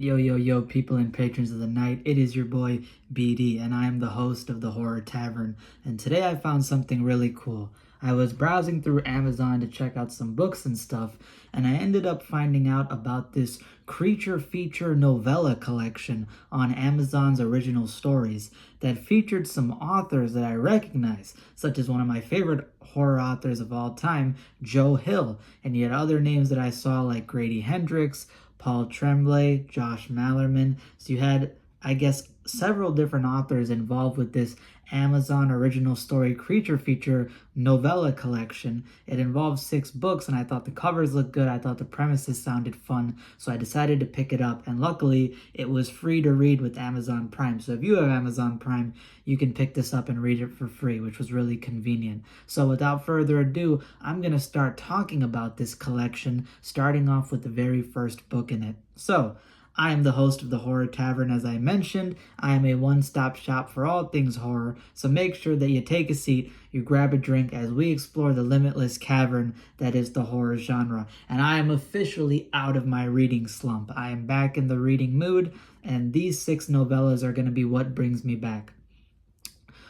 Yo, yo, yo, people and patrons of the night, it is your boy BD, and I am the host of the Horror Tavern. And today I found something really cool. I was browsing through Amazon to check out some books and stuff, and I ended up finding out about this creature feature novella collection on Amazon's original stories that featured some authors that I recognize, such as one of my favorite horror authors of all time, Joe Hill, and yet other names that I saw like Grady Hendrix, Paul Tremblay, Josh Mallerman. So you had, I guess, several different authors involved with this Amazon original story creature feature novella collection. It involves 6 books, and I thought the covers looked good. I thought the premises sounded fun, so I decided to pick it up. And luckily, it was free to read with Amazon Prime. So if you have Amazon Prime, you can pick this up and read it for free, which was really convenient. So without further ado, I'm going to start talking about this collection, starting off with the very first book in it. So, I am the host of the Horror Tavern, as I mentioned. I am a one-stop shop for all things horror, so make sure that you take a seat, you grab a drink as we explore the limitless cavern that is the horror genre. And I am officially out of my reading slump. I am back in the reading mood, and these 6 novellas are going to be what brings me back.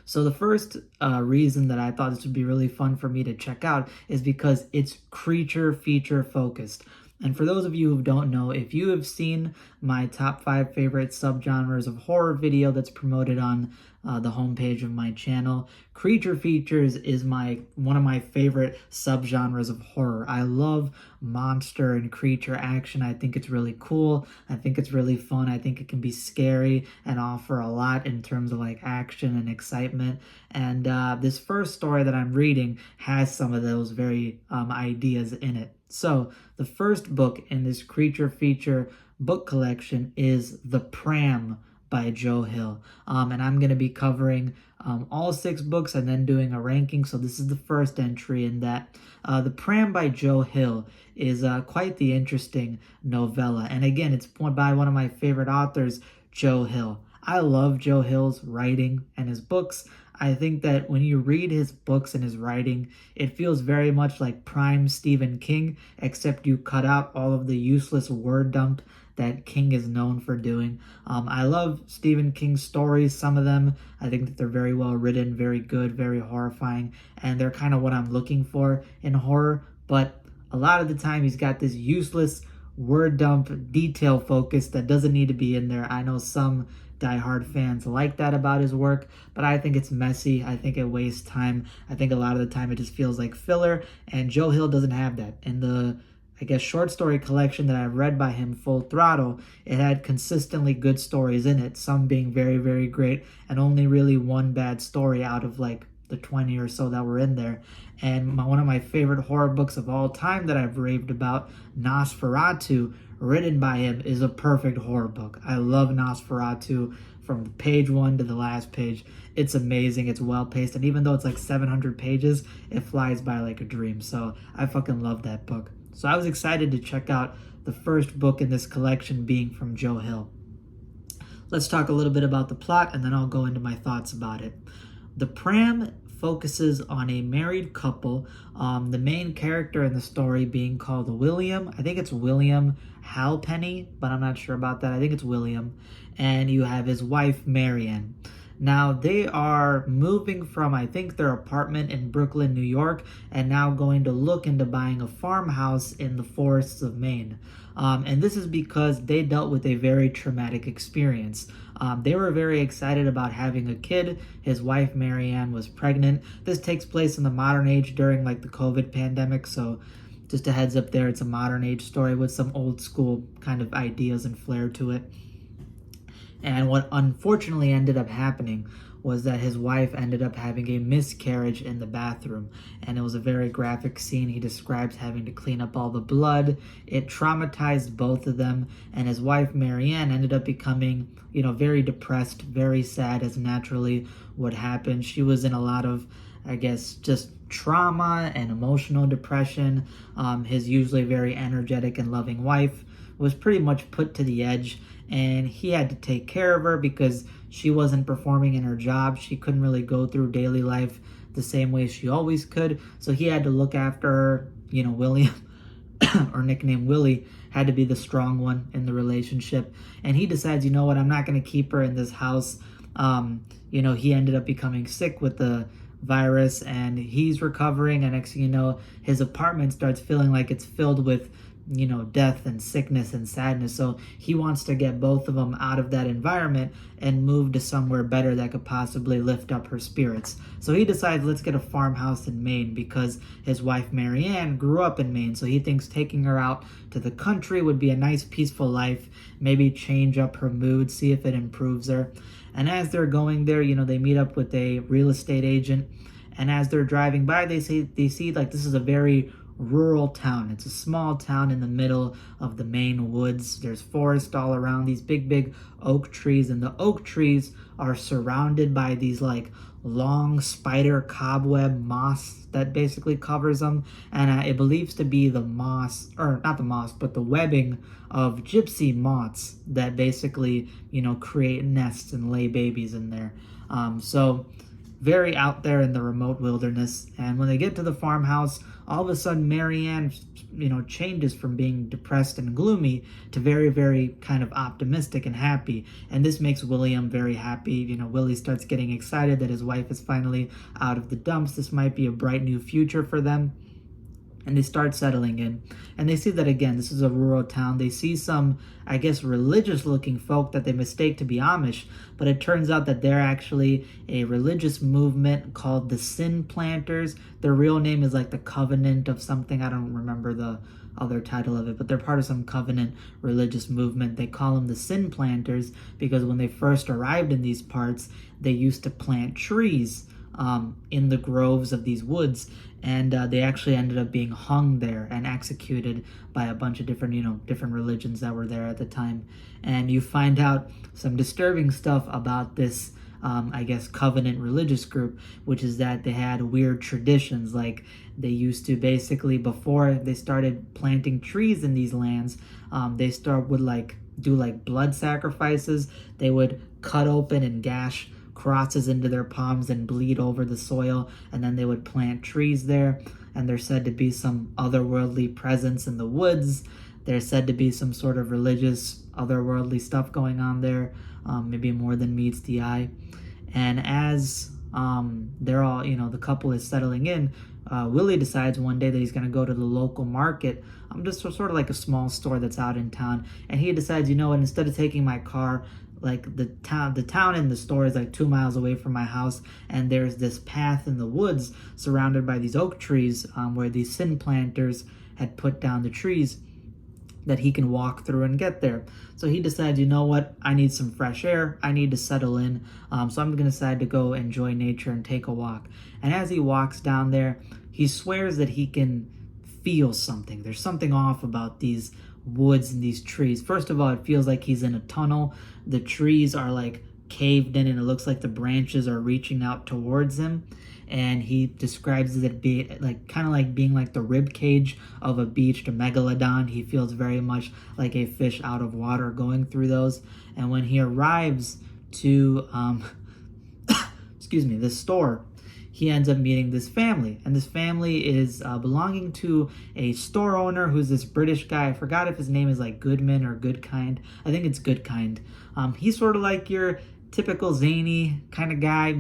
So the first reason that I thought this would be really fun for me to check out is because it's creature feature focused. And for those of you who don't know, if you have seen my top 5 favorite subgenres of horror video that's promoted on the homepage of my channel, creature features is one of my favorite subgenres of horror. I love monster and creature action. I think it's really cool. I think it's really fun. I think it can be scary and offer a lot in terms of like action and excitement. And this first story that I'm reading has some of those very ideas in it. So the first book in this creature feature book collection is The PRAM by Joe Hill. And I'm going to be covering all 6 books and then doing a ranking. So this is the first entry in that. The PRAM by Joe Hill is quite the interesting novella. And again, it's by one of my favorite authors, Joe Hill. I love Joe Hill's writing and his books. I think that when you read his books and his writing, it feels very much like prime Stephen King, except you cut out all of the useless word dump that King is known for doing. I love Stephen King's stories, some of them. I think that they're very well written, very good, very horrifying, and they're kind of what I'm looking for in horror. But a lot of the time, he's got this useless word dump detail focus that doesn't need to be in there. I know some diehard fans like that about his work, but I think it's messy. I think it wastes time. I think a lot of the time it just feels like filler, and Joe Hill doesn't have that. In the, I guess, short story collection that I've read by him, Full Throttle, it had consistently good stories in it, some being very, very great, and only really one bad story out of like the 20 or so that were in there. And one of my favorite horror books of all time that I've raved about, Nosferatu, written by him, is a perfect horror book. I love Nosferatu from page 1 to the last page. It's amazing. It's well paced, and even though it's like 700 pages, it flies by like a dream. So I fucking love that book. So I was excited to check out the first book in this collection being from Joe Hill. Let's talk a little bit about the plot, and then I'll go into my thoughts about it. The PRAM focuses on a married couple, the main character in the story being called William. I think it's William Halpenny, but I'm not sure about that. I think it's William. And you have his wife, Marianne. Now, they are moving from, I think, their apartment in Brooklyn, New York, and now going to look into buying a farmhouse in the forests of Maine. And this is because they dealt with a very traumatic experience. They were very excited about having a kid. His wife, Marianne, was pregnant. This takes place in the modern age during like the COVID pandemic, so just a heads up there, it's a modern age story with some old school kind of ideas and flair to it. And what unfortunately ended up happening was that his wife ended up having a miscarriage in the bathroom. And it was a very graphic scene. He describes having to clean up all the blood. It traumatized both of them. And his wife, Marianne, ended up becoming, very depressed, very sad, as naturally would happen. She was in a lot of, I guess, just trauma and emotional depression. His usually very energetic and loving wife was pretty much put to the edge, and he had to take care of her because she wasn't performing in her job. She couldn't really go through daily life the same way she always could, so he had to look after her, William, or nickname Willie, had to be the strong one in the relationship. And he decides, you know what, I'm not going to keep her in this house. He ended up becoming sick with the virus, and he's recovering, and next thing you know, his apartment starts feeling like it's filled with death and sickness and sadness. So he wants to get both of them out of that environment and move to somewhere better that could possibly lift up her spirits. So he decides, let's get a farmhouse in Maine, because his wife Marianne grew up in Maine. So he thinks taking her out to the country would be a nice peaceful life, maybe change up her mood, see if it improves her. And as they're going there, they meet up with a real estate agent. And as they're driving by, they see like this is a very rural town. It's a small town in the middle of the Maine woods. There's forest all around, these big oak trees, and the oak trees are surrounded by these like long spider cobweb moss that basically covers them, and it believes to be the moss, or not the moss, but the webbing of gypsy moths that basically create nests and lay babies in there. So very out there in the remote wilderness. And when they get to the farmhouse, all of a sudden Marianne changes from being depressed and gloomy to very kind of optimistic and happy. And this makes William very happy. Willie starts getting excited that his wife is finally out of the dumps. This might be a bright new future for them. And they start settling in. And they see that, again, this is a rural town. They see some, I guess, religious-looking folk that they mistake to be Amish. But it turns out that they're actually a religious movement called the Sin Planters. Their real name is like the Covenant of something. I don't remember the other title of it. But they're part of some covenant religious movement. They call them the Sin Planters because when they first arrived in these parts, they used to plant trees in the groves of these woods, and they actually ended up being hung there and executed by a bunch of different different religions that were there at the time. And you find out some disturbing stuff about this I guess covenant religious group, which is that they had weird traditions. Like they used to basically, before they started planting trees in these lands, they would do blood sacrifices. They would cut open and gash crosses into their palms and bleed over the soil, and then they would plant trees there. And there's said to be some otherworldly presence in the woods. There's said to be some sort of religious otherworldly stuff going on there, maybe more than meets the eye. And as they're all, the couple is settling in, Willie decides one day that he's going to go to the local market, just sort of like a small store that's out in town. And he decides, instead of taking my car, like the town and the store is like 2 miles away from my house, and there's this path in the woods surrounded by these oak trees where these Sin Planters had put down the trees that he can walk through and get there. So he decides, I need some fresh air. I need to settle in. So I'm going to decide to go enjoy nature and take a walk. And as he walks down there, he swears that he can feel something. There's something off about these woods and these trees. First of all, it feels like he's in a tunnel. The trees are like caved in, and it looks like the branches are reaching out towards him. And he describes it being like the rib cage of a beached megalodon. He feels very much like a fish out of water going through those. And when he arrives to this store, he ends up meeting this family. And this family is belonging to a store owner who's this British guy. I forgot if his name is like Goodman or Goodkind. I think it's Goodkind. He's sort of like your typical zany kind of guy.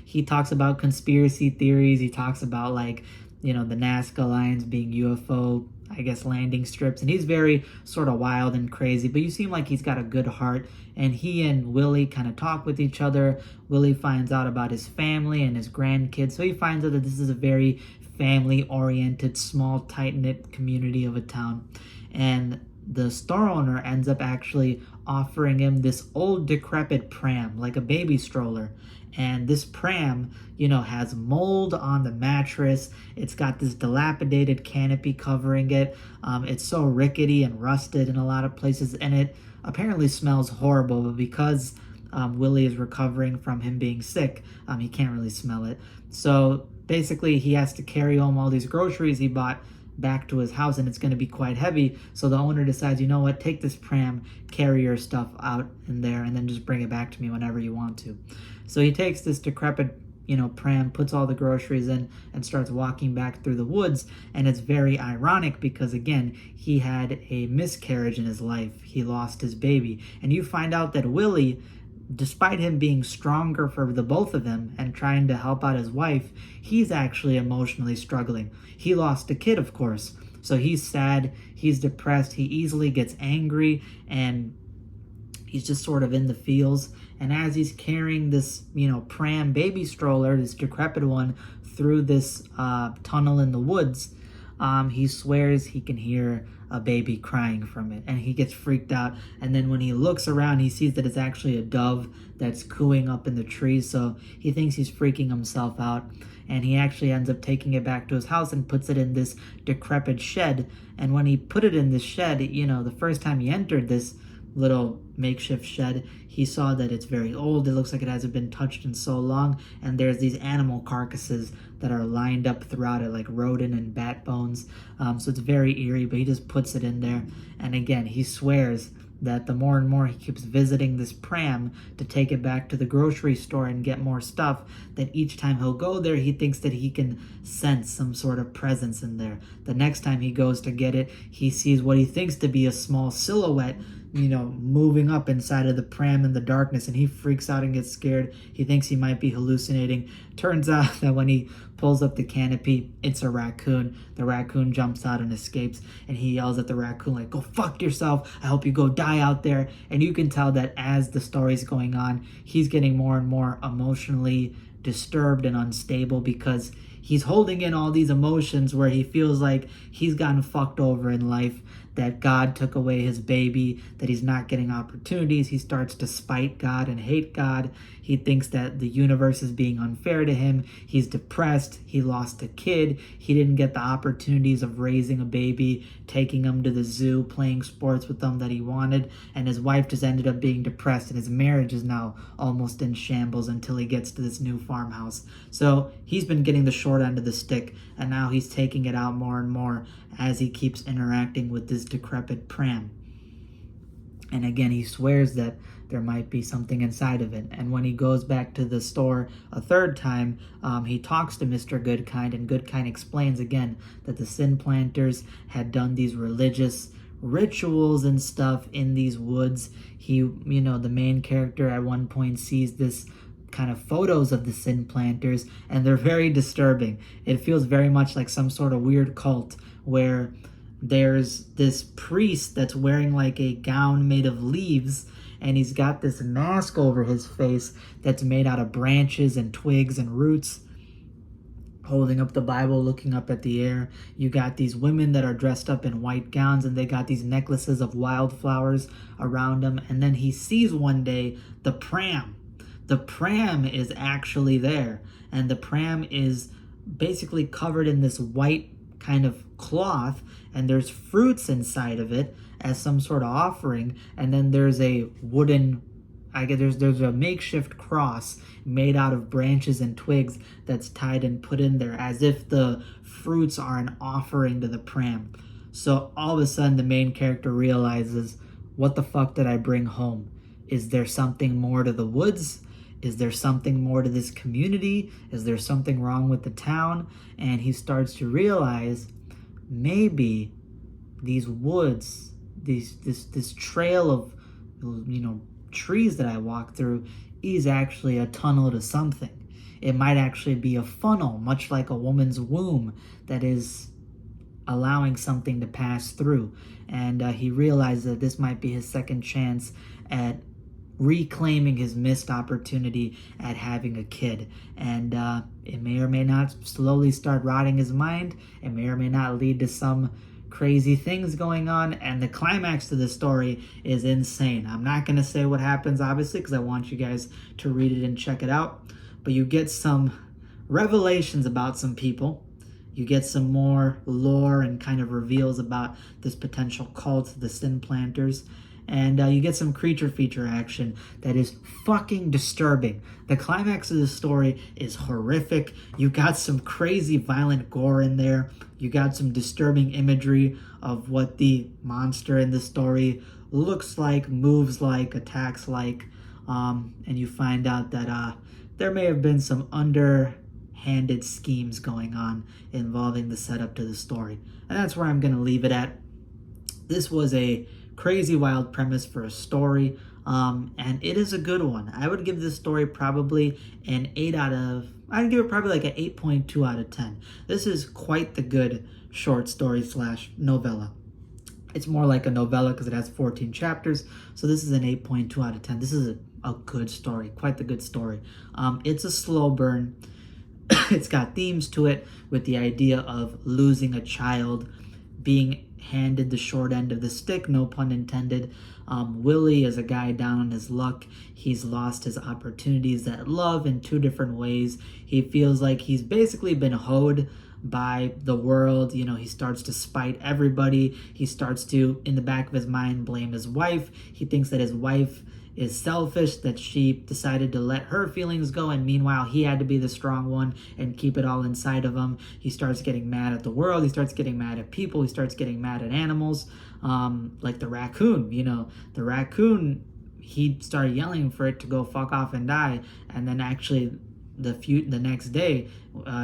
He talks about conspiracy theories. He talks about the Nazca lines being UFO, I guess, landing strips. And he's very sort of wild and crazy, but you seem like he's got a good heart. And he and Willie kind of talk with each other. Willie finds out about his family and his grandkids. So he finds out that this is a very family-oriented, small, tight-knit community of a town. And the store owner ends up actually offering him this old decrepit pram, like a baby stroller. And this pram, has mold on the mattress. It's got this dilapidated canopy covering it. It's so rickety and rusted in a lot of places, and it apparently smells horrible. But because Willie is recovering from him being sick, he can't really smell it. So basically, he has to carry home all these groceries he bought back to his house, and it's going to be quite heavy. So the owner decides, take this pram, carry your stuff out in there, and then just bring it back to me whenever you want to. So he takes this decrepit Pram puts all the groceries in and starts walking back through the woods. And it's very ironic because, again, he had a miscarriage in his life. He lost his baby. And you find out that Willie, despite him being stronger for the both of them and trying to help out his wife, he's actually emotionally struggling. He lost a kid, of course. So he's sad, he's depressed, he easily gets angry, and he's just sort of in the feels. And as he's carrying this, pram baby stroller, this decrepit one, through this tunnel in the woods, he swears he can hear a baby crying from it, and he gets freaked out. And then when he looks around, he sees that it's actually a dove that's cooing up in the tree. So he thinks he's freaking himself out, and he actually ends up taking it back to his house and puts it in this decrepit shed. And when he put it in this shed, the first time he entered this little makeshift shed, he saw that it's very old. It looks like it hasn't been touched in so long, and there's these animal carcasses that are lined up throughout it, like rodent and bat bones. So it's very eerie, but he just puts it in there. And again, he swears that the more and more he keeps visiting this pram to take it back to the grocery store and get more stuff, that each time he'll go there, he thinks that he can sense some sort of presence in there. The next time he goes to get it, he sees what he thinks to be a small silhouette moving up inside of the pram in the darkness, and he freaks out and gets scared. He thinks he might be hallucinating. Turns out that when he pulls up the canopy, it's a raccoon. The raccoon jumps out and escapes, and he yells at the raccoon, like, "Go fuck yourself. I hope you go die out there." And you can tell that as the story's going on, he's getting more and more emotionally disturbed and unstable, because he's holding in all these emotions where he feels like he's gotten fucked over in life, that God took away his baby, that he's not getting opportunities. He starts to spite God and hate God. He thinks that the universe is being unfair to him. He's depressed. He lost a kid. He didn't get the opportunities of raising a baby, taking him to the zoo, playing sports with them that he wanted. And his wife just ended up being depressed, and his marriage is now almost in shambles until he gets to this new farmhouse. So he's been getting the short end of the stick, and now he's taking it out more and more as he keeps interacting with this decrepit pram. And again, he swears that there might be something inside of it. And when he goes back to the store a third time, he talks to Mr. Goodkind, and Goodkind explains again that the sin planters had done these religious rituals and stuff in these woods. He, the main character at one point sees this kind of photos of the sin planters, and they're very disturbing. It feels very much like some sort of weird cult where there's this priest that's wearing like a gown made of leaves, and he's got this mask over his face that's made out of branches and twigs and roots, holding up the Bible, looking up at the air. You got these women that are dressed up in white gowns, and they got these necklaces of wildflowers around them. And then he sees one day the pram. The pram is actually there, and the pram is basically covered in this white kind of cloth, and there's fruits inside of it as some sort of offering. And then there's a wooden, there's a makeshift cross made out of branches and twigs that's tied and put in there as if the fruits are an offering to the pram. So all of a sudden the main character realizes, what the fuck did I bring home? Is there something more to the woods? Is there something more to this community? Is there something wrong with the town? And he starts to realize maybe these woods, this trail of trees that I walk through is actually a tunnel to something. It might actually be a funnel, much like a woman's womb, that is allowing something to pass through. And he realized that this might be his second chance at reclaiming his missed opportunity at having a kid. And it may or may not slowly start rotting his mind. It may or may not lead to some crazy things going on, and the climax to the story is insane. I'm not going to say what happens, obviously, because I want you guys to read it and check it out, but you get some revelations about some people. You get some more lore and kind of reveals about this potential cult, the Sin Planters. And you get some creature feature action that is fucking disturbing. The climax of the story is horrific. You got some crazy violent gore in there. You got some disturbing imagery of what the monster in the story looks like, moves like, attacks like. And you find out that there may have been some underhanded schemes going on involving the setup to the story. And that's where I'm going to leave it at. This was a crazy wild premise for a story, and it is a good one. I would give this story probably an 8 out of, I'd give it probably like an 8.2 out of 10. This is quite the good short story slash novella. It's more like a novella because it has 14 chapters, so this is an 8.2 out of 10. This is a good story, quite the good story. It's a slow burn. It's got themes to it with the idea of losing a child, being handed the short end of the stick, no pun intended. Willie is a guy down on his luck. He's lost his opportunities at love in 2 different ways. He feels like he's basically been hoed by the world. You know, he starts to spite everybody. He starts to, in the back of his mind, blame his wife. He thinks that his wife is selfish, that she decided to let her feelings go, and meanwhile he had to be the strong one and keep it all inside of him. He starts getting mad at the world. He starts getting mad at people. He starts getting mad at animals, like the raccoon. You know, the raccoon, he started yelling for it to go fuck off and die, and then actually the next day,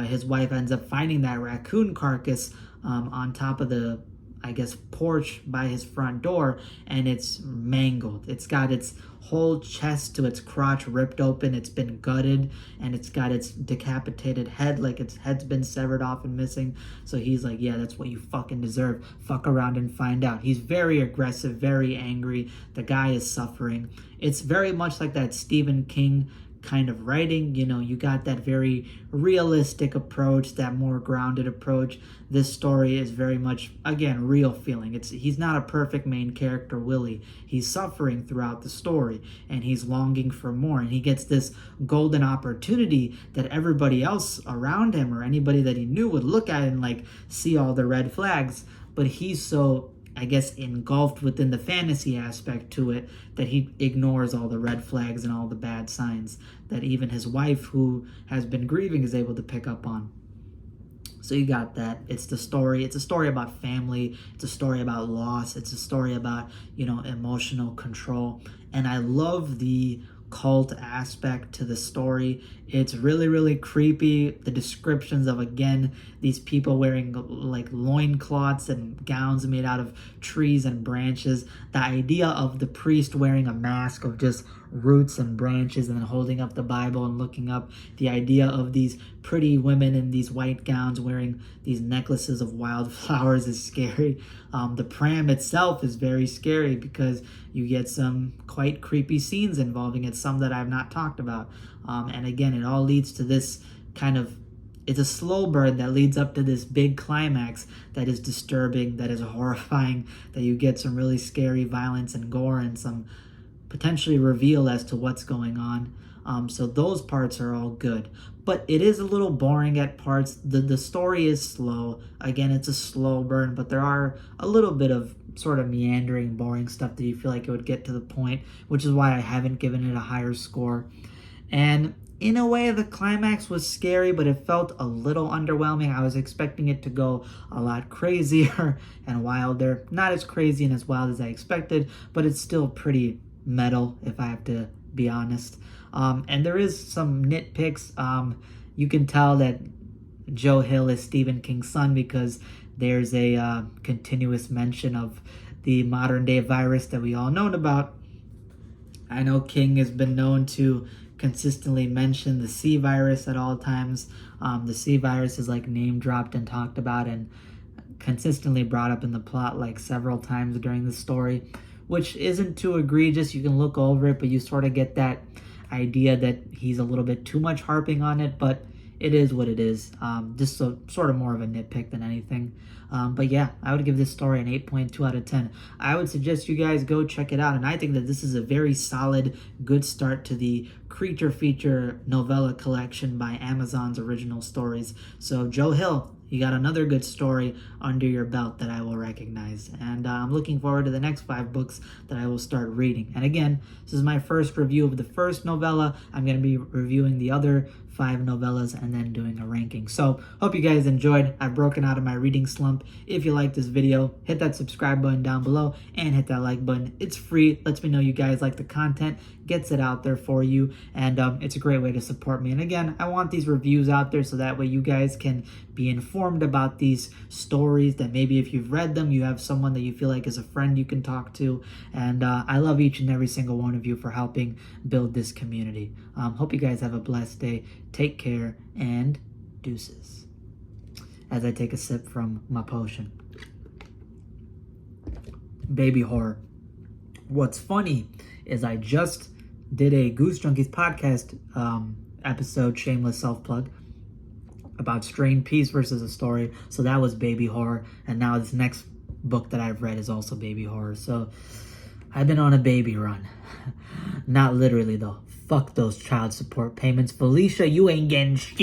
his wife ends up finding that raccoon carcass on top of the, I guess, porch by his front door, and it's mangled. It's got its whole chest to its crotch ripped open. It's been gutted, and it's got its decapitated head, like its head's been severed off and missing. So he's like, yeah, that's what you fucking deserve. Fuck around and find out. He's very aggressive, very angry. The guy is suffering. It's very much like that Stephen King kind of writing. You know, you got that very realistic approach, that more grounded approach. This story is very much, again, real feeling. He's not a perfect main character, Willie. He's suffering throughout the story, and he's longing for more, and he gets this golden opportunity that everybody else around him or anybody that he knew would look at and like see all the red flags, but he's so, I guess, engulfed within the fantasy aspect to it that he ignores all the red flags and all the bad signs that even his wife, who has been grieving, is able to pick up on. So you got that. It's a story about family. It's a story about loss. It's a story about, you know, emotional control. And I love the cult aspect to the story. It's really, really creepy. The descriptions of, again, these people wearing like loincloths and gowns made out of trees and branches. The idea of the priest wearing a mask of just roots and branches and then holding up the Bible and looking up. The idea of these pretty women in these white gowns wearing these necklaces of wildflowers is scary. The pram itself is very scary because you get some quite creepy scenes involving it, some that I've not talked about. And again, it all leads to this kind of, it's a slow burn that leads up to this big climax that is disturbing, that is horrifying, that you get some really scary violence and gore and some potentially reveal as to what's going on. So those parts are all good. But it is a little boring at parts. The story is slow. Again, it's a slow burn, but there are a little bit of sort of meandering, boring stuff that you feel like it would get to the point, which is why I haven't given it a higher score. And in a way, the climax was scary, but it felt a little underwhelming. I was expecting it to go a lot crazier and wilder. Not as crazy and as wild as I expected, but it's still pretty metal, if I have to be honest. And there is some nitpicks. You can tell that Joe Hill is Stephen King's son because there's a continuous mention of the modern day virus that we all know about. I know King has been known to consistently mention the C virus at all times. The C virus is like name dropped and talked about and consistently brought up in the plot like several times during the story, which isn't too egregious. You can look over it, but you sort of get that idea that he's a little bit too much harping on it, but it is what it is. Just sort of more of a nitpick than anything. But yeah, I would give this story an 8.2 out of 10. I would suggest you guys go check it out, and I think that this is a very solid, good start to the creature feature novella collection by Amazon's original stories. So Joe Hill, you got another good story under your belt that I will recognize. And I'm looking forward to the next 5 books that I will start reading. And again, this is my first review of the first novella. I'm going to be reviewing the other 5 novellas, and then doing a ranking. So hope you guys enjoyed. I've broken out of my reading slump. If you like this video, hit that subscribe button down below and hit that like button. It's free. Lets me know you guys like the content, gets it out there for you, and it's a great way to support me. And again, I want these reviews out there so that way you guys can be informed about these stories, that maybe if you've read them, you have someone that you feel like is a friend you can talk to. And I love each and every single one of you for helping build this community. Hope you guys have a blessed day. Take care, and deuces. As I take a sip from my potion. Baby horror. What's funny is I just did a Goose Junkies podcast episode, shameless self-plug, about Strained Peace versus a Story. So that was baby horror, and now this next book that I've read is also baby horror. So I've been on a baby run. Not literally though. Fuck those child support payments. Felicia, you ain't getting shit.